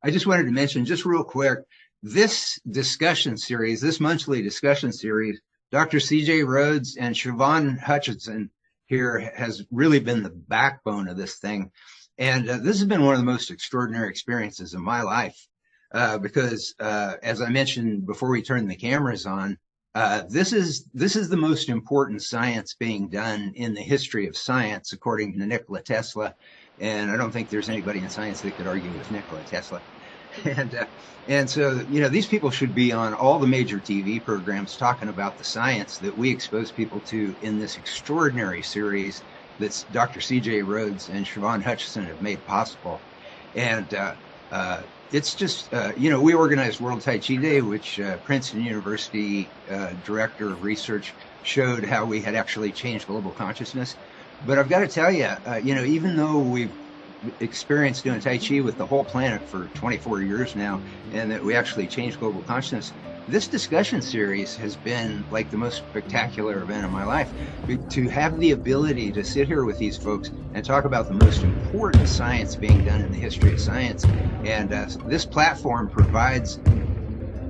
I just wanted to mention just real quick, this discussion series, this monthly discussion series, Dr. CJ Rhodes and Siobhan Hutchinson here has really been the backbone of this thing. And this has been one of the most extraordinary experiences of my life because, as I mentioned before we turned the cameras on, this is the most important science being done in the history of science, according to Nikola Tesla. And I don't think there's anybody in science that could argue with Nikola Tesla. And so, these people should be on all the major TV programs talking about the science that we expose people to in this extraordinary series that Dr. C.J. Rhodes and Siobhan Hutchinson have made possible. And it's just, we organized World Tai Chi Day, which Princeton University Director of Research showed how we had actually changed global consciousness. But I've got to tell you, even though we've experienced doing Tai Chi with the whole planet for 24 years now, and that we actually changed global consciousness, this discussion series has been like the most spectacular event of my life. To have the ability to sit here with these folks and talk about the most important science being done in the history of science. And this platform provides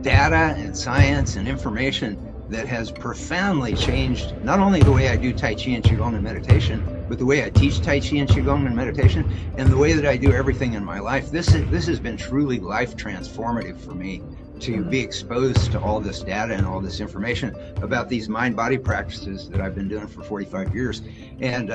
data and science and information that has profoundly changed not only the way I do Tai Chi and Qigong and meditation, but the way I teach Tai Chi and Qigong and meditation, and the way that I do everything in my life. This has been truly life transformative for me to be exposed to all this data and all this information about these mind-body practices that I've been doing for 45 years. And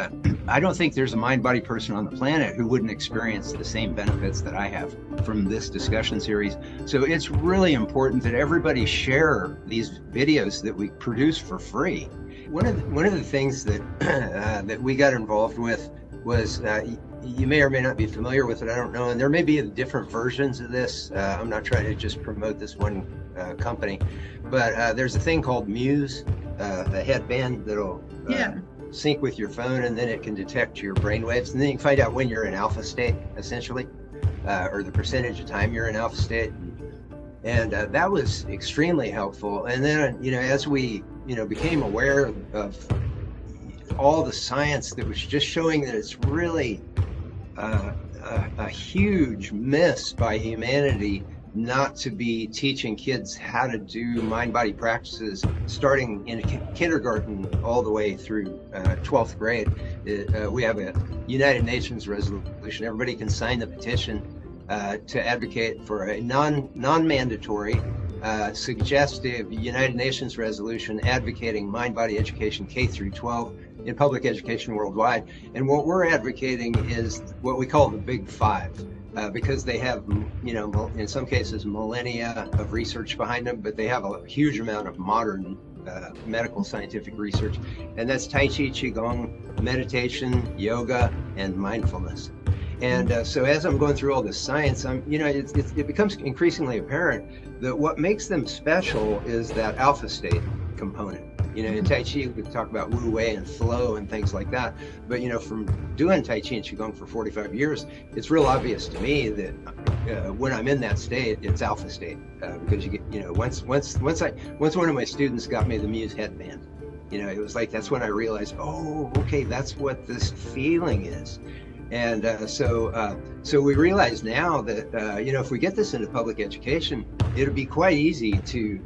I don't think there's a mind-body person on the planet who wouldn't experience the same benefits that I have from this discussion series. So it's really important that everybody share these videos that we produce for free. One of the things that that we got involved with was, you may or may not be familiar with it, I don't know, and there may be different versions of this. I'm not trying to just promote this one company, but there's a thing called Muse, a headband that'll sync with your phone, and then it can detect your brain waves, and then you can find out when you're in alpha state, essentially, or the percentage of time you're in alpha state. And that was extremely helpful. And then, as we, became aware of all the science that was just showing that it's really a huge miss by humanity not to be teaching kids how to do mind-body practices starting in kindergarten all the way through 12th grade. We have a United Nations resolution. Everybody can sign the petition to advocate for a non-mandatory, suggestive United Nations resolution advocating mind-body education K through 12 in public education worldwide. And what we're advocating is what we call the Big Five, because they have, in some cases, millennia of research behind them, but they have a huge amount of modern medical scientific research. And that's Tai Chi, Qigong, meditation, yoga, and mindfulness. And so as I'm going through all this science, it becomes increasingly apparent that what makes them special is that alpha state component. In Tai Chi, we could talk about Wu Wei and flow and things like that. But, from doing Tai Chi and Qigong for 45 years, it's real obvious to me that when I'm in that state, it's alpha state. Because you get, once one of my students got me the Muse headband, it was like, that's when I realized, oh, okay, that's what this feeling is. And so we realize now that, if we get this into public education, it'll be quite easy to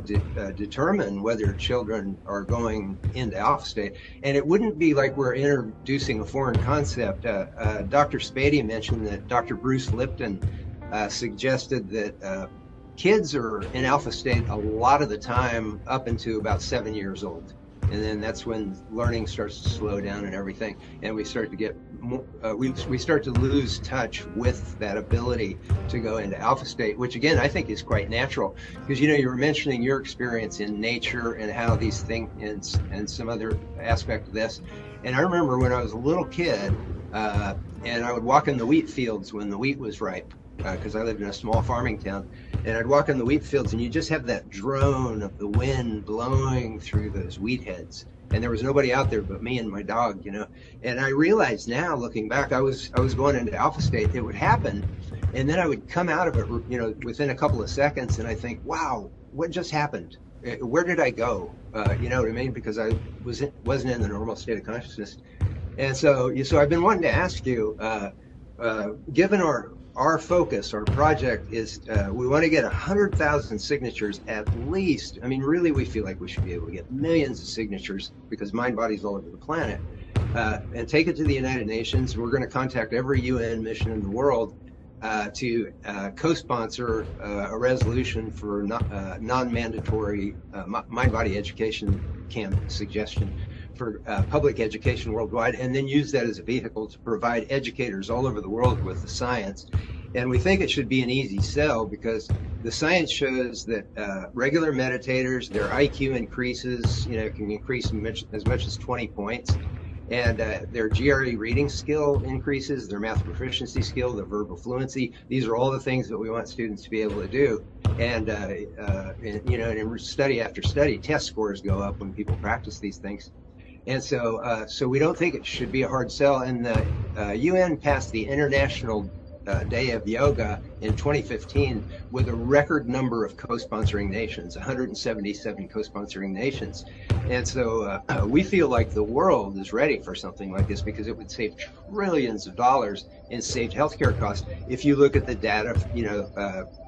determine whether children are going into alpha state. And it wouldn't be like we're introducing a foreign concept. Dr. Spady mentioned that Dr. Bruce Lipton suggested that kids are in alpha state a lot of the time up into about 7 years old. And then that's when learning starts to slow down and everything, and we start to get we start to lose touch with that ability to go into alpha state, which again I think is quite natural, because you were mentioning your experience in nature and how these things and some other aspect of this. And I remember when I was a little kid, and I would walk in the wheat fields when the wheat was ripe, because I lived in a small farming town, and I'd walk in the wheat fields and you just have that drone of the wind blowing through those wheat heads, and there was nobody out there but me and my dog, and I realized now, looking back, I was going into alpha state. It would happen, and then I would come out of it within a couple of seconds, and I think, wow, what just happened? Where did I go? You know what I mean? Because I wasn't in the normal state of consciousness. And so I've been wanting to ask you, given our our focus, our project is we want to get 100,000 signatures at least. I mean, really, we feel like we should be able to get millions of signatures because mind body's all over the planet, and take it to the United Nations. We're going to contact every UN mission in the world to co-sponsor a resolution for non-mandatory mind-body education suggestion for public education worldwide, and then use that as a vehicle to provide educators all over the world with the science. And we think it should be an easy sell because the science shows that regular meditators, their IQ increases, can increase as much as 20 points. And their GRE reading skill increases, their math proficiency skill, their verbal fluency. These are all the things that we want students to be able to do. And in study after study, test scores go up when people practice these things. And so we don't think it should be a hard sell. And the UN passed the International Day of Yoga in 2015 with a record number of co-sponsoring nations, 177 co-sponsoring nations. And so we feel like the world is ready for something like this because it would save trillions of dollars in saved healthcare costs. If you look at the data,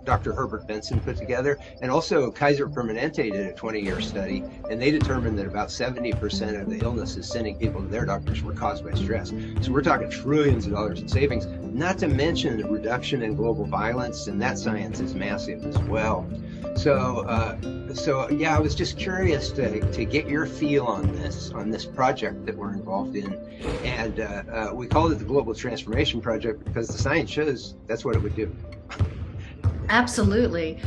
Dr. Herbert Benson put together, and also Kaiser Permanente did a 20-year study, and they determined that about 70% of the illnesses sending people to their doctors were caused by stress. So we're talking trillions of dollars in savings, not to mention the reduction in global violence, and that science is massive as well. So yeah, I was just curious to get your feel on this project that we're involved in, and we called it the Global Transformation Project because the science shows that's what it would do. Absolutely.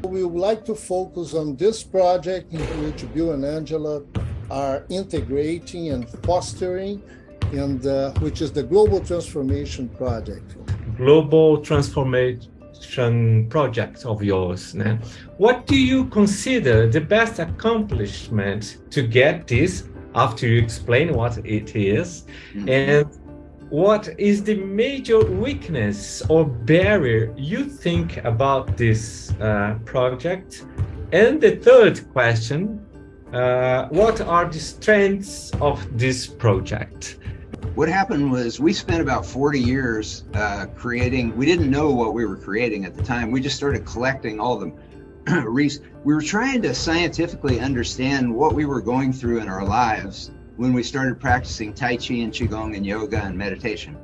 We would like to focus on this project in which Bill and Angela are integrating and fostering, and which is the Global Transformation Project. Global Transformation Project of yours. Né? What do you consider the best accomplishment to get this after you explain what it is? Mm-hmm. And what is the major weakness or barrier you think about this project? And the third question, what are the strengths of this project? What happened was we spent about 40 years creating, we didn't know what we were creating at the time. We just started collecting all the we were trying to scientifically understand what we were going through in our lives when we started practicing Tai Chi and Qigong and yoga and meditation.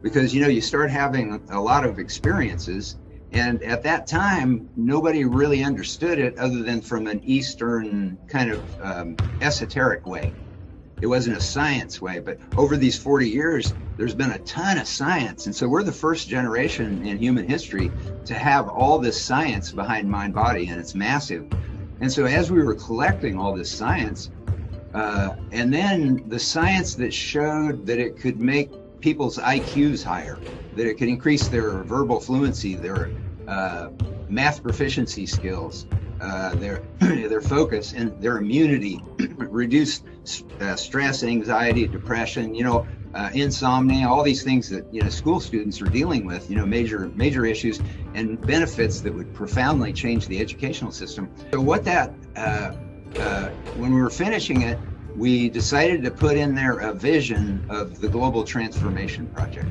Because, you start having a lot of experiences, and at that time, nobody really understood it other than from an Eastern kind of esoteric way. It wasn't a science way, but over these 40 years, there's been a ton of science. And so we're the first generation in human history to have all this science behind mind body, and it's massive. And so as we were collecting all this science, and then the science that showed that it could make people's IQs higher, that it could increase their verbal fluency, their math proficiency skills, their focus and their immunity, reduce stress, anxiety, depression, insomnia, all these things that school students are dealing with, major issues and benefits that would profoundly change the educational system. So what that when we were finishing it, we decided to put in there a vision of the Global Transformation Project.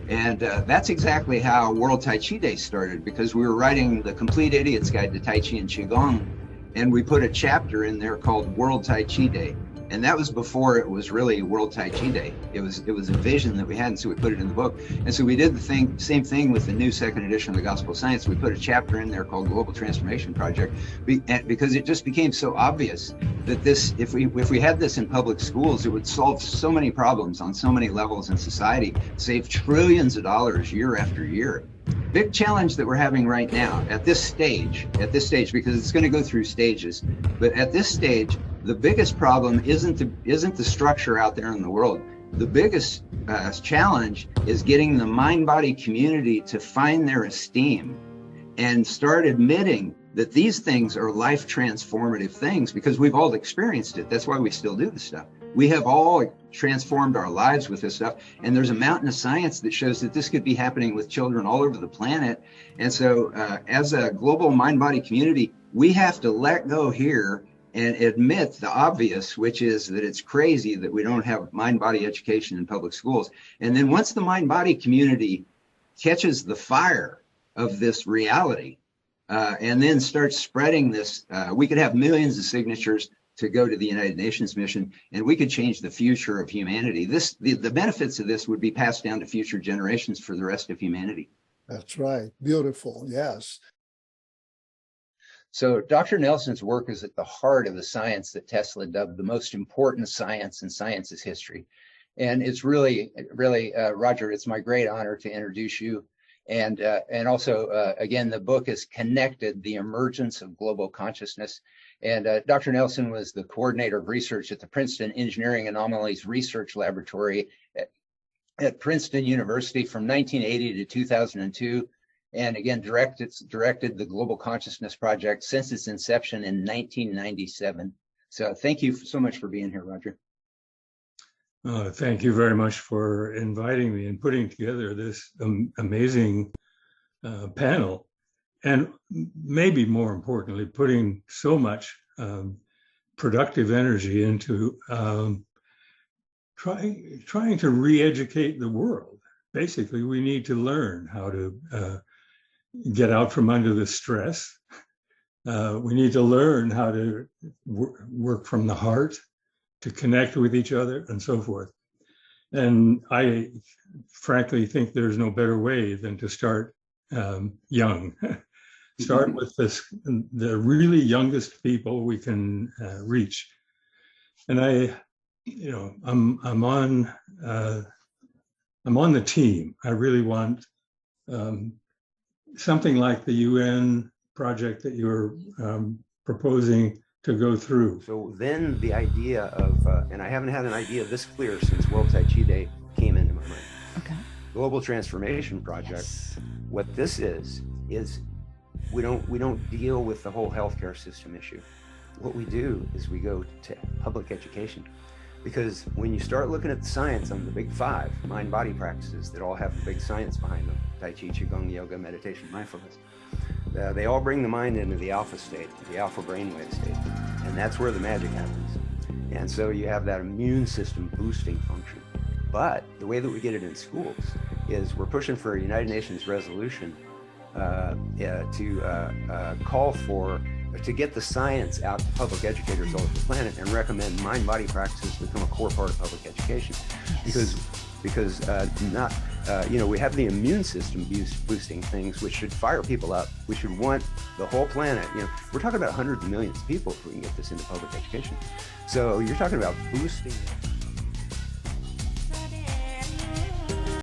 And that's exactly how World Tai Chi Day started, because we were writing the Complete Idiot's Guide to Tai Chi and Qigong, and we put a chapter in there called World Tai Chi Day. And that was before it was really World Tai Chi Day. It was a vision that we had, and so we put it in the book. And so we did the same thing with the new second edition of the Gospel of Science. We put a chapter in there called Global Transformation Project, because it just became so obvious that this, if we had this in public schools, it would solve so many problems on so many levels in society, save trillions of dollars year after year. Big challenge that we're having right now at this stage, because it's going to go through stages, but at this stage, the biggest problem isn't the structure out there in the world. The biggest challenge is getting the mind-body community to find their esteem and start admitting that these things are life transformative things, because we've all experienced it. That's why we still do this stuff. We have all transformed our lives with this stuff, and there's a mountain of science that shows that this could be happening with children all over the planet. And so as a global mind-body community, we have to let go here and admit the obvious, which is that it's crazy that we don't have mind-body education in public schools. And then once the mind-body community catches the fire of this reality, and then starts spreading this, we could have millions of signatures to go to the United Nations mission, and we could change the future of humanity. The benefits of this would be passed down to future generations for the rest of humanity. That's right. Beautiful. Yes. So Dr. Nelson's work is at the heart of the science that Tesla dubbed the most important science in science's history. And it's really, Roger, it's my great honor to introduce you. And also, again, the book is Connected, the Emergence of Global Consciousness. And Dr. Nelson was the coordinator of research at the Princeton Engineering Anomalies Research Laboratory at Princeton University from 1980 to 2002. And again, directed the Global Consciousness Project since its inception in 1997. So thank you so much for being here, Roger. Thank you very much for inviting me and putting together this amazing panel. And maybe more importantly, putting so much productive energy into trying to re-educate the world. Basically, we need to learn how to get out from under the stress. We need to learn how to work from the heart, to connect with each other, and so forth. And I frankly think there's no better way than to start young. Start with the really youngest people we can reach. And I'm on the team. I really want something like the UN project that you're proposing to go through. So then the idea of, and I haven't had an idea this clear since World Tai Chi Day came into my mind. Okay. Global Transformation Project. Yes. What this is we don't deal with the whole healthcare system issue. What we do is we go to public education. Because when you start looking at the science on the big five mind-body practices that all have the big science behind them, Tai Chi, Qigong, Yoga, meditation, mindfulness, they all bring the mind into the alpha state, the alpha brainwave state, and that's where the magic happens. And so you have that immune system boosting function. But the way that we get it in schools is we're pushing for a United Nations resolution to call for, to get the science out to public educators all over the planet and recommend mind-body practices become a core part of public education. Yes. Because we have the immune system boosting things, which should fire people up. We should want the whole planet. We're talking about hundreds of millions of people if we can get this into public education. So you're talking about boosting